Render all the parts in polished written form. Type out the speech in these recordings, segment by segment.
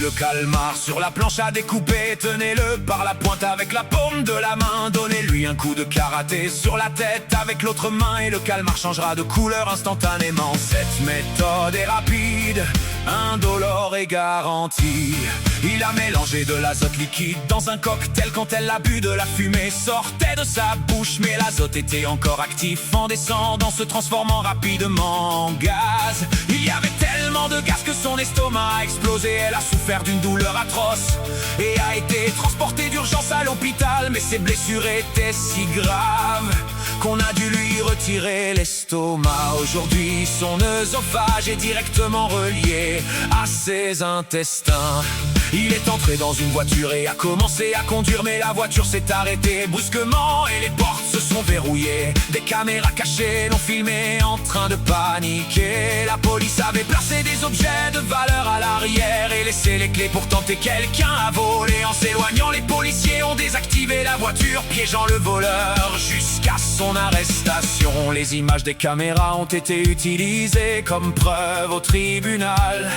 Le calmar sur la planche à découper, tenez-le par la pointe avec la paume de la main. Donnez-lui un coup de karaté sur la tête avec l'autre main et le calmar changera de couleur instantanément. Cette méthode est rapide, indolore et garantie. Il a mélangé de l'azote liquide dans un cocktail. Quand elle l'a bu, de la fumée sortait de sa bouche, mais l'azote était encore actif en descendant, se transformant rapidement en gaz. Il y avait tellement de gaz que son estomac a explosé. Elle a souffert d'une douleur atroce et a été transportée d'urgence à l'hôpital. Mais ses blessures étaient si graves qu'on a dû lui retirer l'estomac. Aujourd'hui, son œsophage est directement relié à ses intestins. Il est entré dans une voiture et a commencé à conduire, mais la voiture s'est arrêtée brusquement et les portes se sont verrouillées. Des caméras cachées l'ont filmé en train de paniquer. La police avait placé des objets de valeur à l'arrière et laissé les clés pour tenter quelqu'un à voler. En s'éloignant, les policiers ont désactivé la voiture, piégeant le voleur jusqu'à son arrestation. Les images des caméras ont été utilisées comme preuve au tribunal,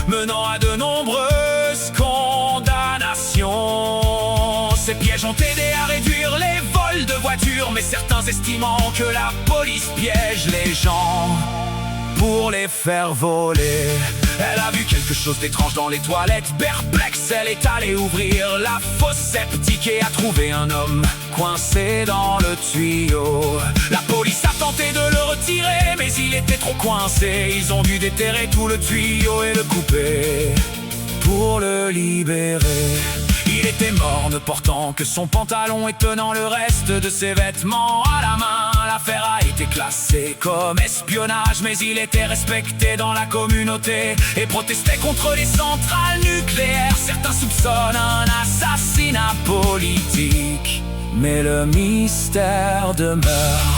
menant à de nombreuses condamnations. Ces pièges ont aidé à réduire les vols de voitures, mais certains estimant que la police piège les gens pour les faire voler. Elle a vu quelque chose d'étrange dans les toilettes. Perplexe, elle est allée ouvrir la fosse septique et a trouvé un homme coincé dans le tuyau. La police a tenté de le retirer, mais il était trop coincé. Ils ont dû déterrer tout le tuyau et le couper pour le libérer. Il était mort, ne portant que son pantalon et tenant le reste de ses vêtements à la main. L'affaire a été classée comme espionnage, mais il était respecté dans la communauté et protestait contre les centrales nucléaires. Certains soupçonnent un assassinat politique, mais le mystère demeure.